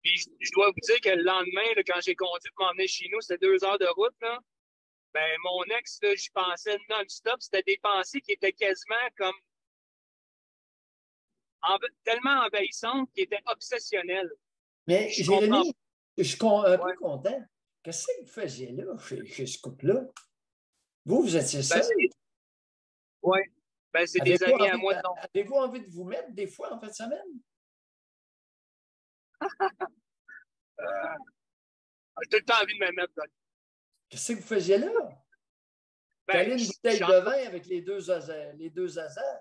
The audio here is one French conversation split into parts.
Puis je dois vous dire que le lendemain, là, quand j'ai conduit pour m'emmener chez nous, c'était 2 heures de route, là. Ben, mon ex, là, j'y pensais non-stop. C'était des pensées qui étaient quasiment comme tellement envahissantes qui étaient obsessionnelles. Mais Je comprends Jérémy, je suis un pas. peu Ouais. content. Qu'est-ce que vous faisiez là, chez ce couple-là? Vous étiez Ben, seul? c'est, ouais. Ben, c'est des Avez-vous amis à envie, moi de long. avez-vous envie de vous mettre des fois en fin de semaine? J'ai tout le temps envie de me mettre. Qu'est-ce que vous faisiez là? Ben, Caler une bouteille de vin avec les deux hasards.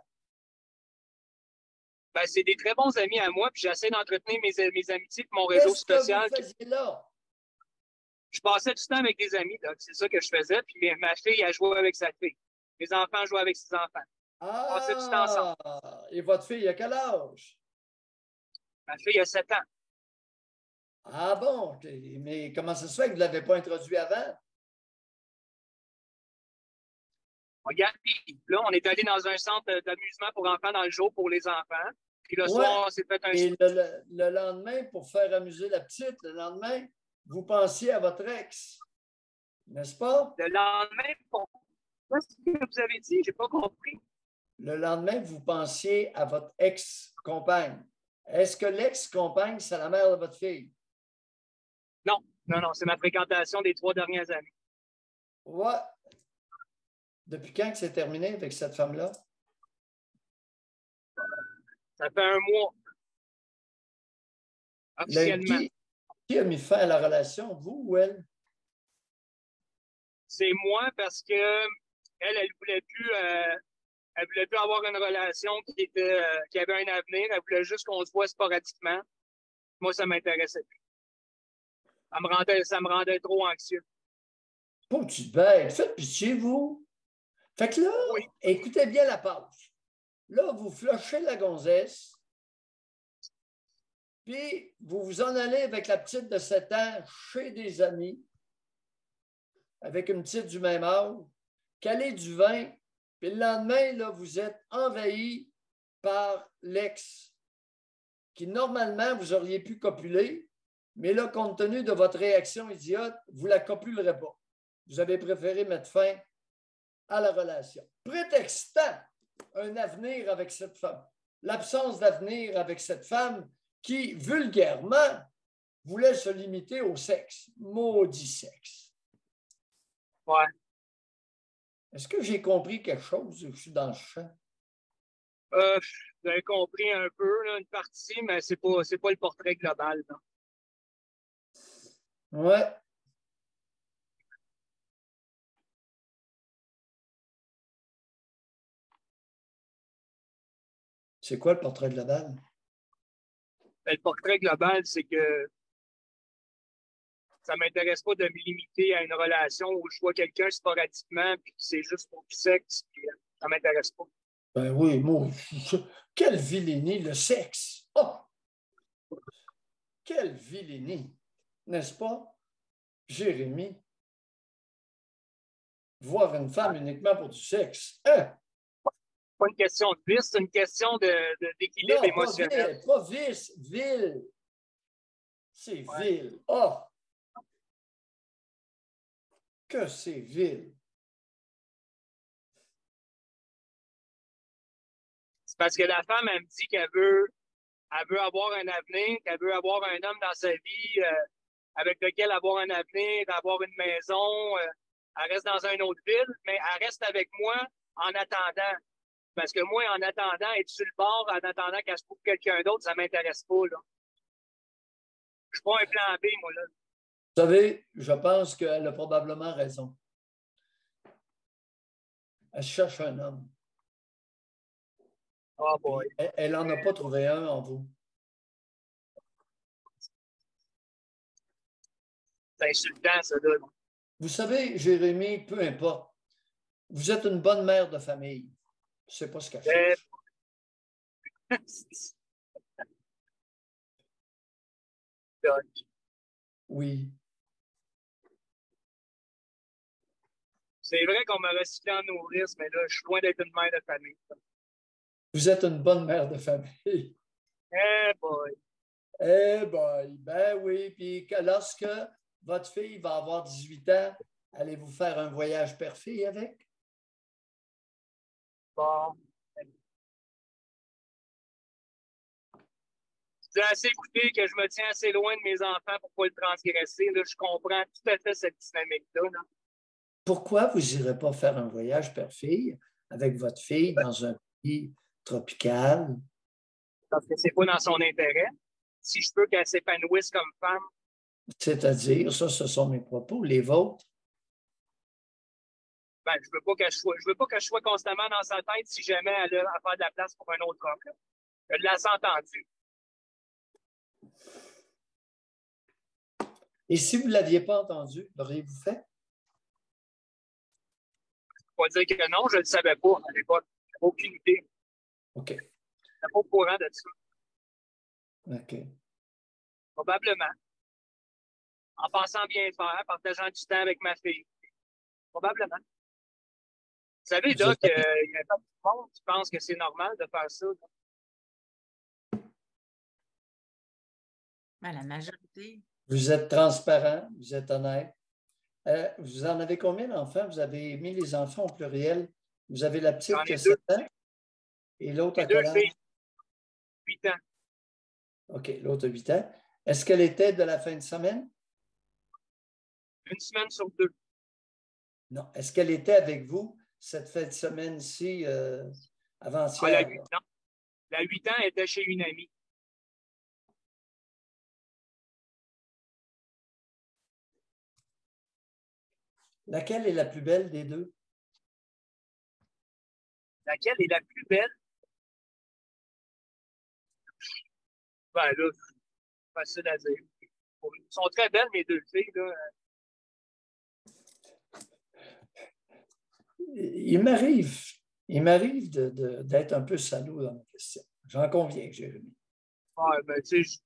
ben, c'est des très bons amis à moi, puis j'essaie d'entretenir mes amitiés et mon réseau Qu'est-ce que vous social. faisiez là? Je passais du temps avec des amis, donc c'est ça que je faisais. Puis ma fille, elle jouait avec sa fille. Mes enfants jouaient avec ses enfants. On passait du temps ensemble. Ah! Et votre fille a quel âge? Ma fille a 7 ans. Ah bon? Mais comment ça se fait que vous ne l'avez pas introduit avant? Regarde, puis là, on est allé dans un centre d'amusement pour enfants dans le jour pour les enfants. Puis le Ouais. soir, on s'est fait un Et souper. le lendemain, pour faire amuser la petite, le lendemain, vous pensiez à votre ex, n'est-ce pas? Le lendemain, qu'est-ce que vous avez dit? J'ai pas compris. Le lendemain, vous pensiez à votre ex-compagne. Est-ce que l'ex-compagne, c'est la mère de votre fille? Non, non, non, c'est ma fréquentation des 3 dernières années. Ouais. Depuis quand que c'est terminé avec cette femme-là? Ça fait un mois, officiellement. Qui a mis fin à la relation, vous ou elle? C'est moi parce que elle voulait plus avoir une relation qui avait un avenir. Elle voulait juste qu'on se voit sporadiquement. Moi, ça m'intéressait plus. Ça me rendait trop anxieux. Petite bête, faites pitié, vous. Fait que là, Oui, écoutez bien la pause. Là, vous flushez la gonzesse, puis vous vous en allez avec la petite de 7 ans chez des amis, avec une petite du même âge, caler du vin, puis le lendemain, là, vous êtes envahi par l'ex, qui normalement, vous auriez pu copuler, mais là, compte tenu de votre réaction idiote, vous ne la copulerez pas. Vous avez préféré mettre fin à la relation, prétextant un avenir avec cette femme, l'absence d'avenir avec cette femme qui, vulgairement, voulait se limiter au sexe. Maudit sexe. ouais. Est-ce que j'ai compris quelque chose? Je suis dans le champ. Euh, vous avez compris un peu, là, une partie, mais c'est pas le portrait global. Non. Ouais. C'est quoi le portrait global? Mais le portrait global, c'est que ça m'intéresse pas de me limiter à une relation où je vois quelqu'un sporadiquement, puis c'est juste pour du sexe, puis ça m'intéresse pas. Ben oui, moi, quelle vilainie, le sexe. Oh, quelle vilainie, n'est-ce pas, Jérémy? Voir une femme uniquement pour du sexe. Hein? Pas une question de vice, c'est une question d'équilibre Non, émotionnel. pas vice, vil. C'est Ouais. vil. Oh, que c'est vil. C'est parce que la femme, elle me dit qu'elle veut avoir un avenir, qu'elle veut avoir un homme dans sa vie avec lequel avoir un avenir, avoir une maison. Elle reste dans une autre ville, mais elle reste avec moi en attendant. Parce que moi, en attendant, être sur le bord, en attendant qu'elle se trouve quelqu'un d'autre, ça m'intéresse pas, là. Je suis pas un plan B, moi, là. Vous savez, je pense qu'elle a probablement raison. Elle cherche un homme. Oh boy. Puis elle n'en a pas trouvé un en vous. C'est insultant, ça, là. Vous savez, Jérémy, peu importe, vous êtes une bonne mère de famille. C'est pas ce qu'elle Euh, cherche. Oui. C'est vrai qu'on m'a recyclé en nourrice, mais là, je suis loin d'être une mère de famille. Vous êtes une bonne mère de famille. Eh boy. Eh boy, ben oui. Puis lorsque votre fille va avoir 18 ans, allez-vous faire un voyage père-fille avec? Bon. J'ai assez écouté que je me tiens assez loin de mes enfants pour ne pas le transgresser. Là, je comprends tout à fait cette dynamique-là. Là. Pourquoi vous n'irez pas faire un voyage père-fille avec votre fille dans un pays tropical? Parce que c'est pas dans son intérêt. Si je peux qu'elle s'épanouisse comme femme, C'est-à-dire, ça, ce sont mes propos, les vôtres. ben, je veux pas qu'elle soit constamment dans sa tête si jamais elle a à faire de la place pour un autre homme. Là. Je l'ai entendu. Et si vous ne l'aviez pas entendu, l'auriez-vous fait? Je peux pas dire que non, je ne le savais pas à l'époque. Je n'avais aucune idée. OK. Je n'étais pas au courant de ça. OK. Probablement. En pensant bien faire, partageant du temps avec ma fille. Probablement. Vous savez, Vous Doc, êtes, il y a pas de monde qui pense que c'est normal de faire ça. Ben, la majorité. vous êtes transparent, vous êtes honnête. Vous en avez combien d'enfants? Vous avez mis les enfants au pluriel. Vous avez la petite J'en qui ai a deux. 7 ans et l'autre J'ai à deux quel âge? filles, 8 ans. OK, l'autre a 8 ans. Est-ce qu'elle était de la fin de semaine? Une semaine sur deux. Non. Est-ce qu'elle était avec vous cette fin de semaine-ci Ah, avant-hier? non. La 8 ans était chez une amie. Laquelle est la plus belle des deux? Laquelle est la plus belle? Ben là, facile à dire. Elles sont très belles, mes deux filles. Là. Il m'arrive d'être un peu salaud dans ma question. J'en conviens, Jérémy. Ouais, ben, tu sais, je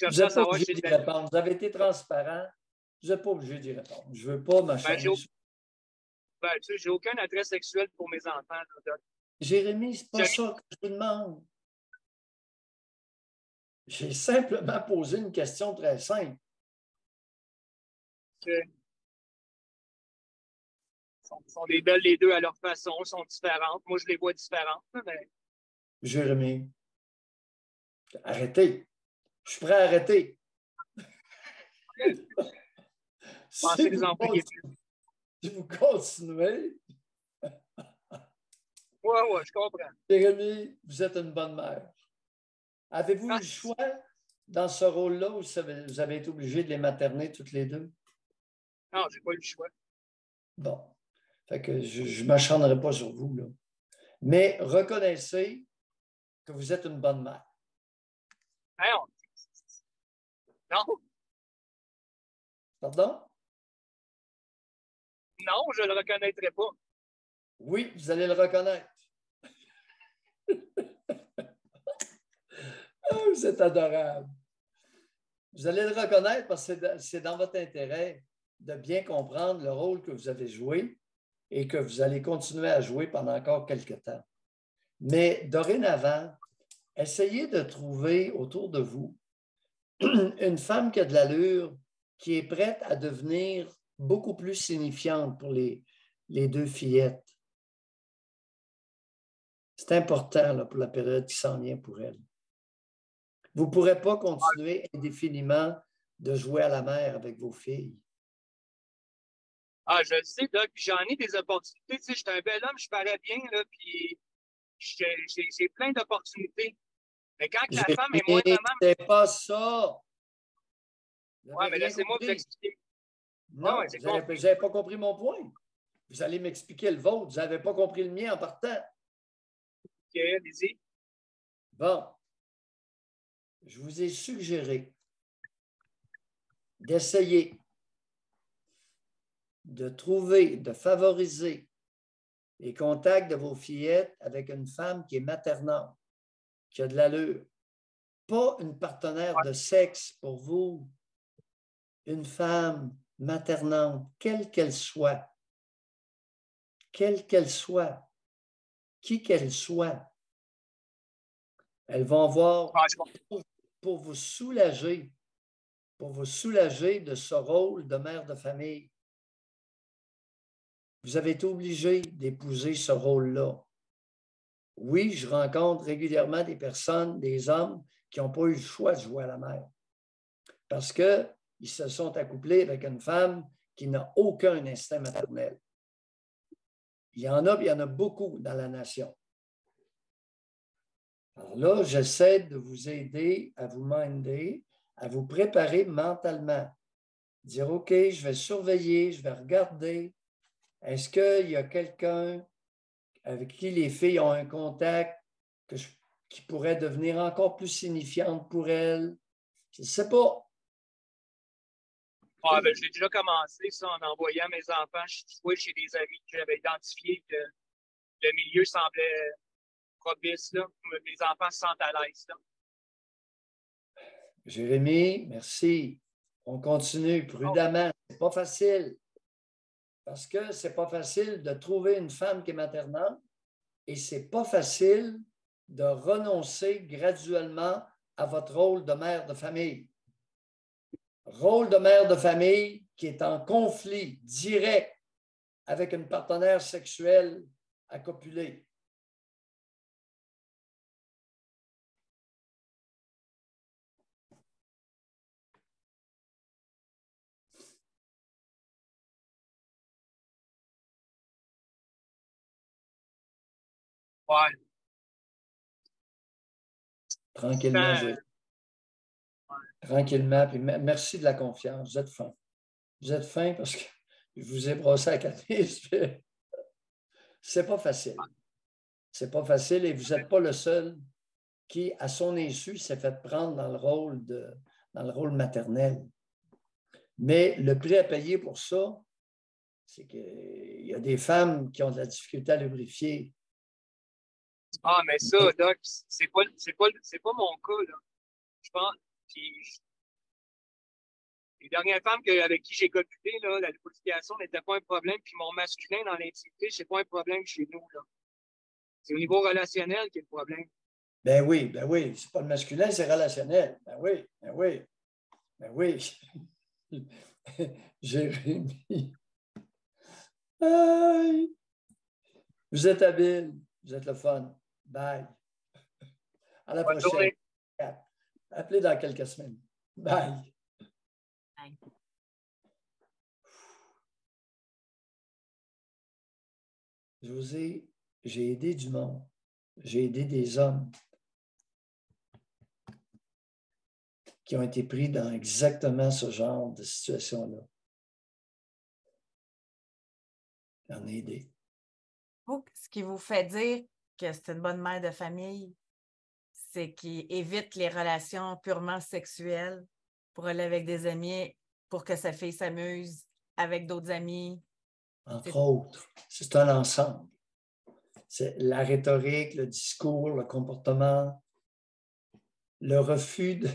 Vous cherchais à n'êtes pas savoir obligé si d'y c'était. répondre. Vous avez été transparent. Vous n'êtes pas obligé d'y répondre. Je ne veux pas Ben, m'acharner sur... ben, tu sais, j'ai aucun attrait sexuel pour mes enfants. Là, Doc. Jérémy, ce n'est pas ça que je vous demande. J'ai simplement posé une question très simple. Ils sont des belles les deux à leur façon, sont différentes. Moi, je les vois différentes. Mais... Jérémy, arrêtez. Je suis prêt à arrêter. Si Pensez les vous, employés. si vous continuez, Ouais, je comprends. Jérémy, vous êtes une bonne mère. Avez-vous eu Ah, le choix dans ce rôle-là où vous avez été obligé de les materner toutes les deux? non, j'ai pas eu le choix. Bon. Fait que je ne m'acharnerai pas sur vous, là. Mais reconnaissez que vous êtes une bonne mère. Hey, non, Pardon? non, je le reconnaîtrai pas. Oui, vous allez le reconnaître. Oh, vous êtes adorable. Vous allez le reconnaître parce que c'est dans votre intérêt de bien comprendre le rôle que vous avez joué et que vous allez continuer à jouer pendant encore quelques temps. Mais dorénavant, essayez de trouver autour de vous une femme qui a de l'allure, qui est prête à devenir beaucoup plus signifiante pour les deux fillettes. C'est important là, pour la période qui s'en vient pour elles. Vous ne pourrez pas continuer indéfiniment de jouer à la mer avec vos filles. Ah, je le sais, Doc, puis j'en ai des opportunités. Tu sais, je suis un bel homme, je parais bien, là, puis j'ai plein d'opportunités. Mais quand la femme est Jérémy, moindrement... c'est pas ça. Vous Ouais, n'avez mais rien laissez-moi vous compris. expliquer. Non, Ouais, c'est vous n'avez pas compris mon point. Vous allez m'expliquer le vôtre. Vous n'avez pas compris le mien en partant. OK, allez-y. Bon, je vous ai suggéré d'essayer de trouver, de favoriser les contacts de vos fillettes avec une femme qui est maternante, qui a de l'allure. Pas une partenaire de sexe pour vous, une femme maternante, quelle qu'elle soit, qui qu'elle soit. Elles vont avoir, Ah, pour pour vous soulager de ce rôle de mère de famille. Vous avez été obligé d'épouser ce rôle-là. Oui, je rencontre régulièrement des personnes, des hommes qui n'ont pas eu le choix de jouer à la mère parce qu'ils se sont accouplés avec une femme qui n'a aucun instinct maternel. Il y en a beaucoup dans la nation. Alors là, j'essaie de vous aider à vous minder, à vous préparer mentalement. Dire, OK, je vais surveiller, je vais regarder. Est-ce qu'il y a quelqu'un avec qui les filles ont un contact qui pourrait devenir encore plus signifiante pour elles? Je ne sais pas. Ah, ben, j'ai déjà commencé ça en envoyant mes enfants chez des amis que j'avais identifiés que le milieu semblait propice, là. Les enfants se sentent à l'aise, là. Jérémy, merci. On continue prudemment. C'est pas facile. Parce que c'est pas facile de trouver une femme qui est maternante et c'est pas facile de renoncer graduellement à votre rôle de mère de famille. Rôle de mère de famille qui est en conflit direct avec une partenaire sexuelle à copuler. Ouais. Tranquillement, Ouais. Tranquillement. Puis merci de la confiance. Vous êtes fin. Vous êtes fin parce que je vous ai brossé à quatre pieds. C'est pas facile. C'est pas facile et vous n'êtes pas le seul qui, à son insu, s'est fait prendre dans le rôle maternel. Mais le prix à payer pour ça, c'est qu'il y a des femmes qui ont de la difficulté à lubrifier. Ah, mais ça, Doc, c'est pas mon cas, là. Je pense. Puis, les dernières femmes avec qui j'ai copulé, là, la lubrification n'était pas un problème. Puis mon masculin dans l'intimité, c'est pas un problème chez nous, là. C'est au niveau relationnel qui est le problème. Ben oui. C'est pas le masculin, c'est relationnel. Ben oui. Jérémy. Aïe. Vous êtes habile. Vous êtes le fun. Bye. À la Bonne prochaine. journée. Appelez dans quelques semaines. Bye. Bye. José, j'ai aidé du monde. J'ai aidé des hommes qui ont été pris dans exactement ce genre de situation-là. J'en ai aidé. Ce qui vous fait dire que c'est une bonne mère de famille, c'est qu'il évite les relations purement sexuelles pour aller avec des amis, pour que sa fille s'amuse avec d'autres amis. Entre autres, c'est un ensemble. C'est la rhétorique, le discours, le comportement, le refus de...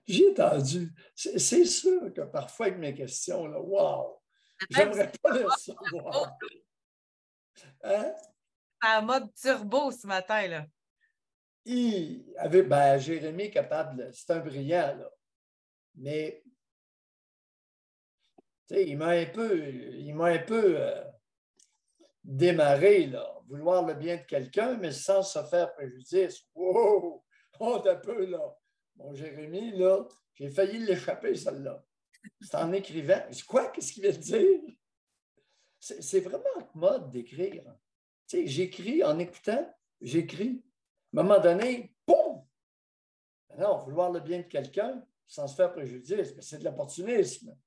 J'ai entendu. C'est sûr que parfois, avec mes questions, là, wow! J'aimerais pas le savoir. Hein? C'est en mode turbo ce matin, là. Il avait, Jérémy est capable, c'est un brillant, là. Mais il m'a un peu démarré, là, vouloir le bien de quelqu'un, mais sans se faire préjudice. Wow! Oh, un peu, là. Mon Jérémy, là, j'ai failli l'échapper, celle-là. C'est en écrivant. Je dis, quoi? Qu'est-ce qu'il vient de dire? C'est vraiment mode d'écrire. J'écris en écoutant, j'écris. À un moment donné, boum! Non, vouloir le bien de quelqu'un sans se faire préjudice, c'est de l'opportunisme.